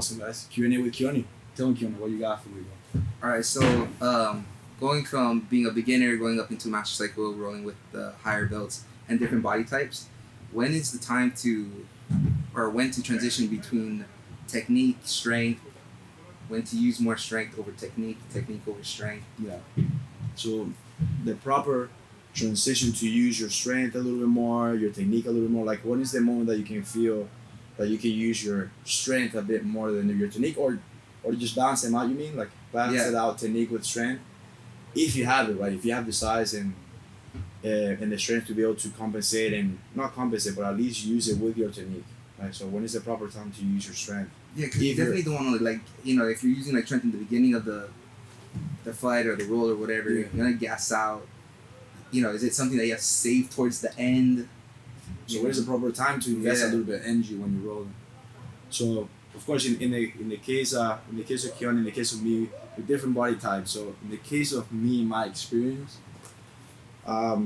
Awesome, guys. Q&A with Keoni. Tell me, Keoni, what you got for me, bro? All right, so going from being a beginner, going up into master cycle, rolling with the higher belts and different body types, when is the time to, or when to transition between technique, strength, when to use more strength over technique, technique over strength? Yeah. So the proper transition to use your strength a little bit more, your technique a little bit more. Like, when is the moment that you can feel that you can use your strength a bit more than your technique, or just balance them out? You mean like balance it out, technique with strength, if you have it, right? If you have the size and the strength to be able to compensate, and not compensate, but at least use it with your technique, right? So when is the proper time to use your strength? Yeah, because you definitely don't want to, like, you know, if you're using like strength in the beginning of the fight or the roll or whatever, you're gonna gas out. You know, is it something that you have to save towards the end? So where's the proper time to invest a little bit of energy when you're rolling? So of course, in the case of Keoni, in the case of me, with different body types. So in the case of me, my experience, I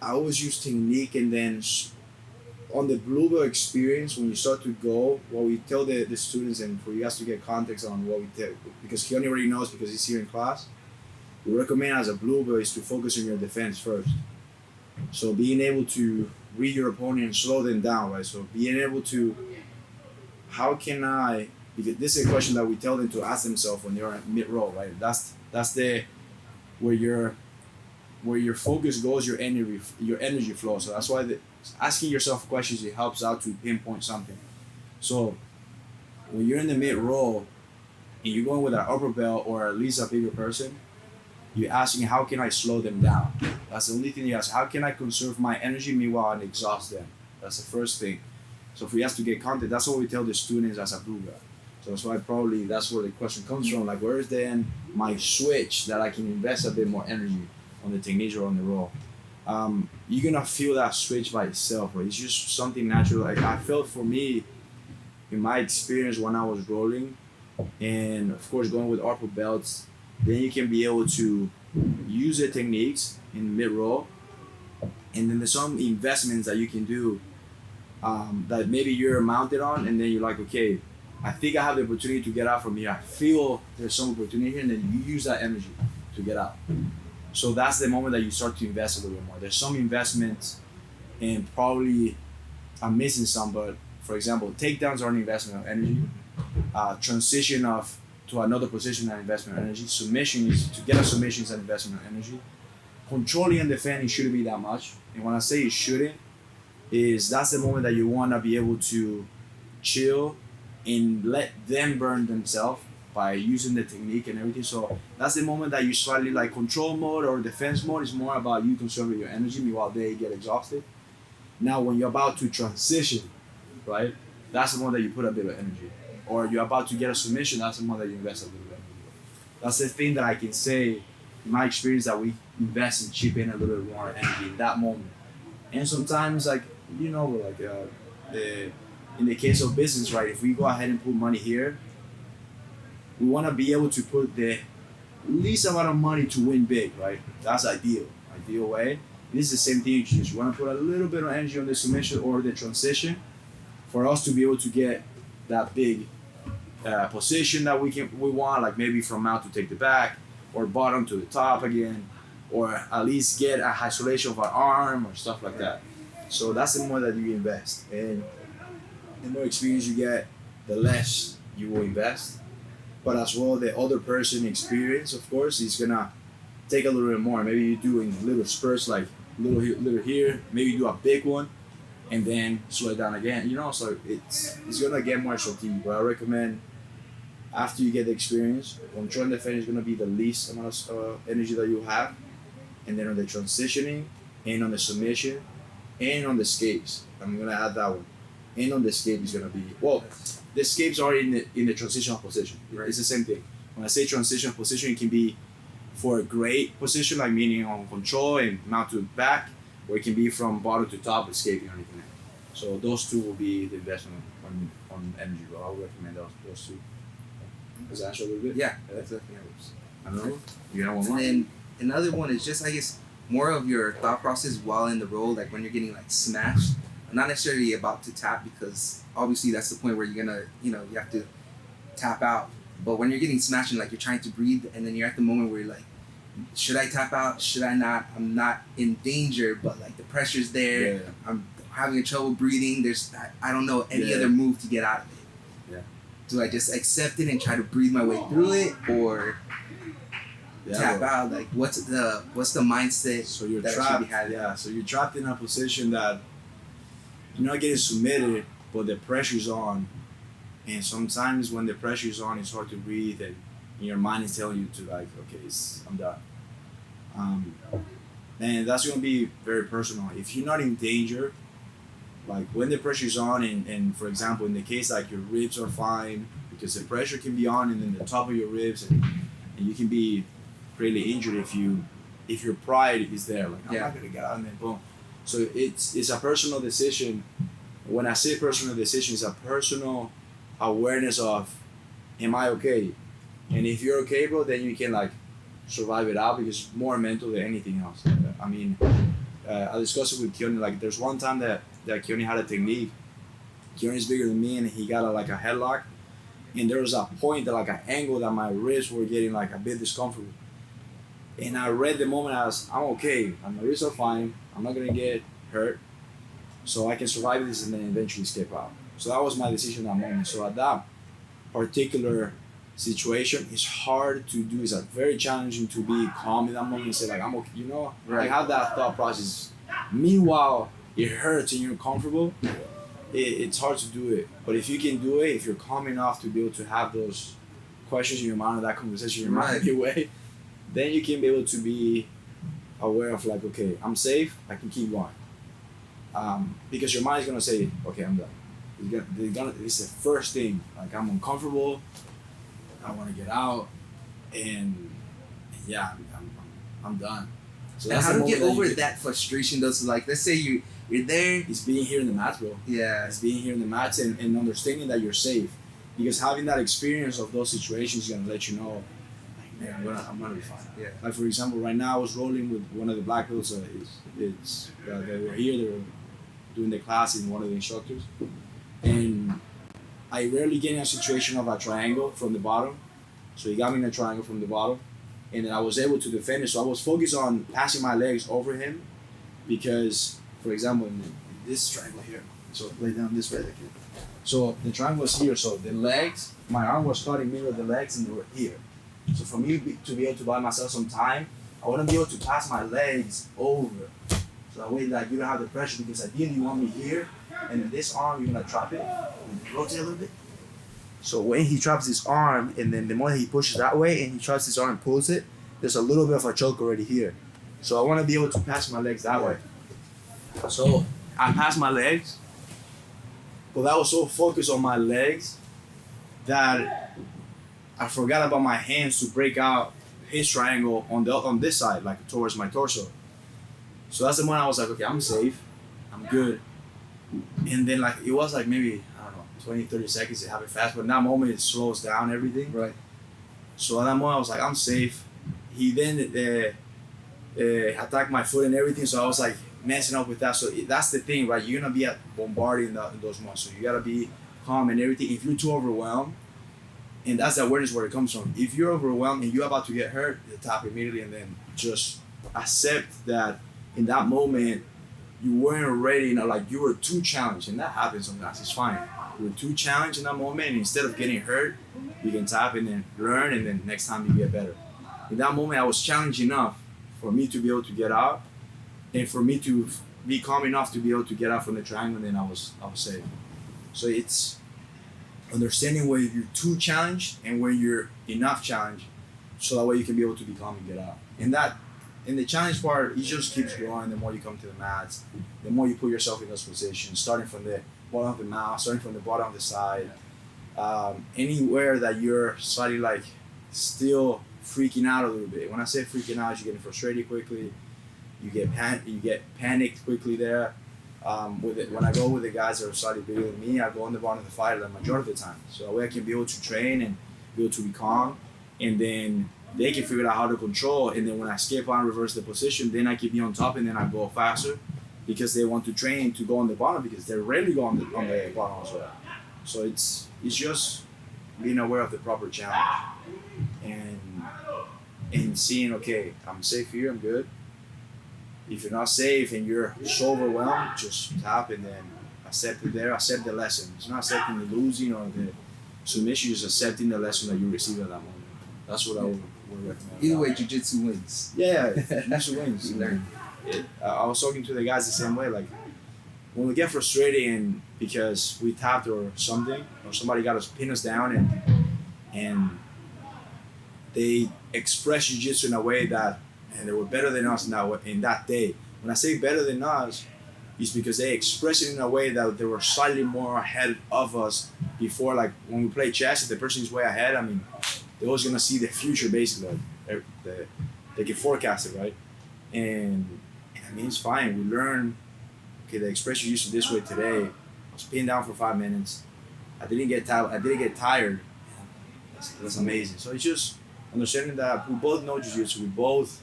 always use technique, and then on the blue belt experience, when you start to go, what we tell the students, and for you guys to get context on what we tell, because Keoni already knows because he's here in class, we recommend as a blue belt is to focus on your defense first. So being able to read your opponent and slow them down, right? So being able to, how can I, because this is a question that we tell them to ask themselves when they're in mid-roll, right? That's the, where your focus goes, your energy flow. So that's why asking yourself questions, it helps out to pinpoint something. So when you're in the mid-roll and you're going with an upper belt or at least a bigger person, you're asking, how can I slow them down? That's the only thing you ask. How can I conserve my energy meanwhile and exhaust them? That's the first thing. So for you guys to get content, that's what we tell the students as a blue belt. So that's why probably that's where the question comes from. Like, where is then my switch that I can invest a bit more energy on the technique or on the roll? You're gonna feel that switch by itself, right? It's just something natural. Like, I felt for me, in my experience when I was rolling, and of course going with upper belts, then you can be able to use the techniques in mid-roll, and then there's some investments that you can do that maybe you're mounted on, and then you're like, okay, I think I have the opportunity to get out from here. I feel there's some opportunity here, and then you use that energy to get out. So that's the moment that you start to invest a little bit more. There's some investments, and probably I'm missing some, but for example, takedowns are an investment of energy. Transition to another position and investment of energy. Submission is, to get a submission is an investment of energy. Controlling and defending shouldn't be that much. And when I say it shouldn't, is that's the moment that you want to be able to chill and let them burn themselves by using the technique and everything. So that's the moment that you slightly, like, control mode or defense mode is more about you conserving your energy while they get exhausted. Now when you're about to transition, right, that's the moment that you put a bit of energy. Or you're about to get a submission, that's the moment that you invest a little bit. That's the thing that I can say, in my experience, that we invest and chip in a little bit more energy in that moment. And sometimes, like, you know, like in the case of business, right, if we go ahead and put money here, we want to be able to put the least amount of money to win big, right? That's ideal way. This is the same thing. You just want to put a little bit of energy on the submission or the transition for us to be able to get that big position that we want, like maybe from mount to take the back, or bottom to the top again, or at least get a isolation of our arm or stuff like that. So that's the more that you invest, and the more experience you get, the less you will invest. But as well, the other person experience, of course, is gonna take a little bit more. Maybe you do in little spurts, like little here, maybe you do a big one, and then slow it down again. You know, so it's gonna get more strategic. But I recommend, after you get the experience, control and defense is gonna be the least amount of energy that you have, and then on the transitioning, and on the submission, and on the escapes. I'm gonna add that one. And on the escape is gonna be, well, the escapes are in the transitional position. Right. It's the same thing. When I say transitional position, it can be for a great position, like meaning on control and mount to back, or it can be from bottom to top, escaping or anything else. So those two will be the investment on energy. Well, I would recommend those two. Does that answer a little bit? Yeah, that's definitely helps. I don't know. You got one more? And another one is just, I guess, more of your thought process while in the roll, like when you're getting like smashed. Not necessarily about to tap, because obviously that's the point where you're gonna, you know, you have to tap out. But when you're getting smashed and like you're trying to breathe, and then you're at the moment where you're like, should I tap out? Should I not? I'm not in danger, but like the pressure's there. Yeah. I'm having trouble breathing. I don't know any other move to get out of it. Yeah. Do I just accept it and try to breathe my way through it, or tap out? Like what's the mindset? So you're that trapped. Yeah. So you're trapped in a position that you're not getting submitted, but the pressure's on, and sometimes when the pressure's on, it's hard to breathe, and your mind is telling you to like, okay, I'm done. And that's gonna be very personal. If you're not in danger, like when the pressure's on, and for example, in the case like your ribs are fine because the pressure can be on, and then the top of your ribs, and you can be really injured if your pride is there. Like I'm not gonna get out, and then boom. So it's a personal decision. When I say personal decision, it's a personal awareness of, am I okay? And if you're okay, bro, then you can like survive it out because it's more mental than anything else. I mean, I discussed it with Keoni. Like there's one time that Keoni had a technique. Keoni's bigger than me, and he got a headlock. And there was a point that like an angle that my wrists were getting like a bit discomfortable. And I read the moment as, I'm okay. My wrists are fine. I'm not gonna get hurt. So I can survive this and then eventually escape out. So that was my decision at that moment. So at that particular situation, it's hard to do. It's very challenging to be calm in that moment and say like, I'm okay. You know, I have that thought process. Meanwhile, it hurts and you're comfortable. It's hard to do it. But if you can do it, if you're calm enough to be able to have those questions in your mind or that conversation in your mind anyway, then you can be able to be aware of like, okay, I'm safe. I can keep going. Because your mind is gonna say, okay, I'm done. It's the first thing. Like I'm uncomfortable. I want to get out, and yeah, I'm done. So and how to get over that frustration though? So like, let's say you're there. It's being here in the mats, bro. Yeah. It's being here in the mats and understanding that you're safe, because having that experience of those situations is gonna let you know, like, man, I'm gonna be fine. Yeah. Like for example, right now I was rolling with one of the black belts. They were here. They were doing the class in one of the instructors, and I rarely get in a situation of a triangle from the bottom. So he got me in a triangle from the bottom, and then I was able to defend it. So I was focused on passing my legs over him, because, for example, in this triangle here, so lay down this way again. So the triangle was here, so the legs, my arm was caught in the middle of the legs, and they were here. So for me to be able to buy myself some time, I want to be able to pass my legs over. So that way, like, you don't have the pressure, because ideally you want me here, and in this arm, you're going to trap it, and rotate a little bit. So when he traps his arm, and then the more he pushes that way, and he traps his arm and pulls it, there's a little bit of a choke already here. So I want to be able to pass my legs that way. So I passed my legs, but I was so focused on my legs that I forgot about my hands to break out his triangle on this side, like towards my torso. So that's the moment I was like, okay, I'm safe, I'm good. And then like, it was like maybe, I don't know, 20, 30 seconds to have it fast, but in that moment it slows down everything. Right. So at that moment I was like, I'm safe. He then attacked my foot and everything, so I was like messing up with that. So that's the thing, right? You're gonna be bombarding in those moments, so you gotta be calm and everything. If you're too overwhelmed, and that's the awareness where it comes from. If you're overwhelmed and you're about to get hurt, you tap immediately, and then just accept that in that moment you weren't ready, like you were too challenged, and that happens sometimes. It's fine. You were too challenged in that moment, and instead of getting hurt, you can tap and then learn, and then next time you get better. In that moment, I was challenged enough for me to be able to get out, and for me to be calm enough to be able to get out from the triangle, and then I was safe. So it's understanding where you're too challenged and where you're enough challenged, so that way you can be able to be calm and get out. And the challenge part, it just keeps growing. The more you come to the mats, the more you put yourself in those positions, starting from the bottom of the mouth, starting from the bottom of the side, anywhere that you're slightly like still freaking out a little bit. When I say freaking out, you're getting frustrated quickly, you get panicked quickly there. When I go with the guys that are slightly bigger than me, I go on the bottom of the fight the majority of the time. So that way I can be able to train and be able to be calm, and then they can figure out how to control. And then when I escape out and reverse the position, then I can be on top, and then I go faster, because they want to train to go on the bottom, because they rarely go on the bottom as well. So it's just being aware of the proper challenge, and seeing, okay, I'm safe here, I'm good. If you're not safe and you're so overwhelmed, just tap and then accept it there, accept the lesson. It's not accepting the losing or the submission, just accepting the lesson that you receive at that moment. That's what I would recommend. Either way, jiu-jitsu wins. Yeah, jiu-jitsu wins. You learn. I was talking to the guys the same way, like, when we get frustrated and because we tapped or something, or somebody got us pin us down and they express jiu-jitsu in a way that, and they were better than us in that day. When I say better than us, it's because they expressed it in a way that they were slightly more ahead of us before. Like when we play chess, if the person is way ahead, I mean, they're always gonna see the future basically. They can forecast it, right? And I mean, it's fine. We learn. Okay, the expression used to this way today. I was pinned down for 5 minutes. I didn't get tired. That's amazing. So it's just understanding that we both know jiu-jitsu, we both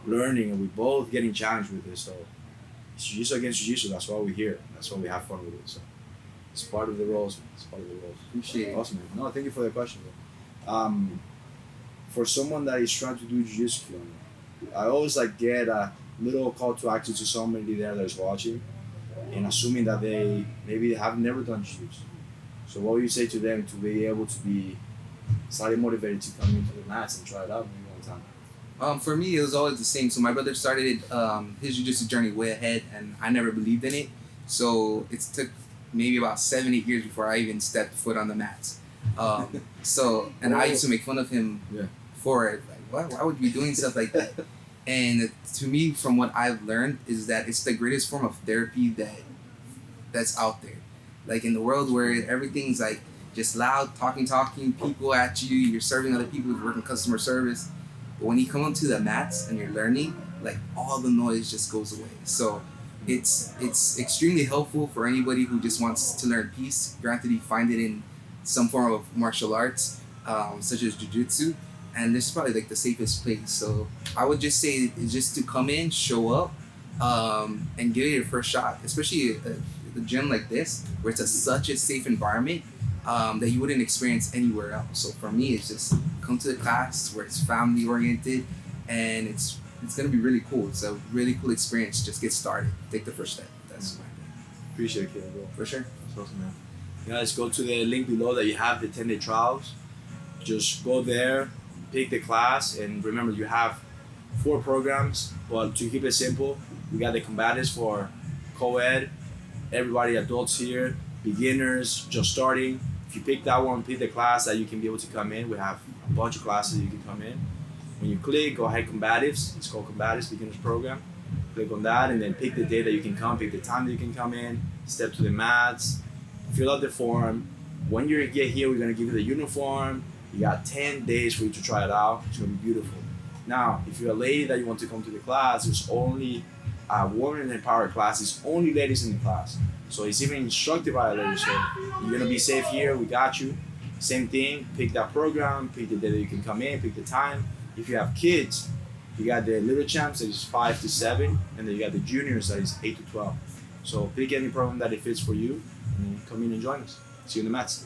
learning, and we both getting challenged with this. So it's jiu-jitsu against jiu-jitsu. That's why we're here. That's why we have fun with it. So it's part of the roles, man. It's part of the roles. Appreciate it. Awesome, man. No, thank you for the question, bro. For someone that is trying to do jiu-jitsu, I always like get a little call to action to somebody there that is watching, and assuming that they maybe have never done jiu-jitsu. So what would you say to them to be able to be slightly motivated to come into the mats and try it out maybe one time? For me, it was always the same. So my brother started his jiu-jitsu journey way ahead, and I never believed in it. So it took maybe about 7-8 years before I even stepped foot on the mats. And I used to make fun of him for it. Like, why would you be doing stuff like that? And to me, from what I've learned, is that it's the greatest form of therapy that's out there. Like in the world where everything's like just loud, talking, people at you, you're serving other people, you're working customer service. But when you come onto the mats and you're learning, like all the noise just goes away. So it's extremely helpful for anybody who just wants to learn peace. Granted, you find it in some form of martial arts, such as jiu-jitsu, and this is probably like the safest place. So I would just say it's just to come in, show up, and give it your first shot, especially a gym like this, where it's such a safe environment that you wouldn't experience anywhere else. So for me, it's just come to the class where it's family oriented, and it's gonna be really cool. It's a really cool experience. Just get started. Take the first step. That's my thing. Appreciate it, bro. For sure. That's awesome, man. Guys, go to the link below that you have the 10-day trials. Just go there, pick the class, and remember you have 4 programs. But to keep it simple, we got the combatives for co-ed, everybody, adults here, beginners, just starting. If you pick that one, pick the class that you can be able to come in. We have a bunch of classes you can come in. When you click, go ahead, combatives. It's called Combatives Beginners Program. Click on that and then pick the day that you can come, pick the time that you can come in, step to the mats, fill out the form. When you get here, we're gonna give you the uniform. You got 10 days for you to try it out. It's gonna be beautiful. Now, if you're a lady that you want to come to the class, there's only a woman empowered class. It's only ladies in the class. So it's even instructed by a lady. So you're gonna be safe here, we got you. Same thing, pick that program, pick the day that you can come in, pick the time. If you have kids, you got the little champs that is 5 to 7, and then you got the juniors that is 8 to 12. So pick any program that it fits for you, and come in and join us. See you in the mats.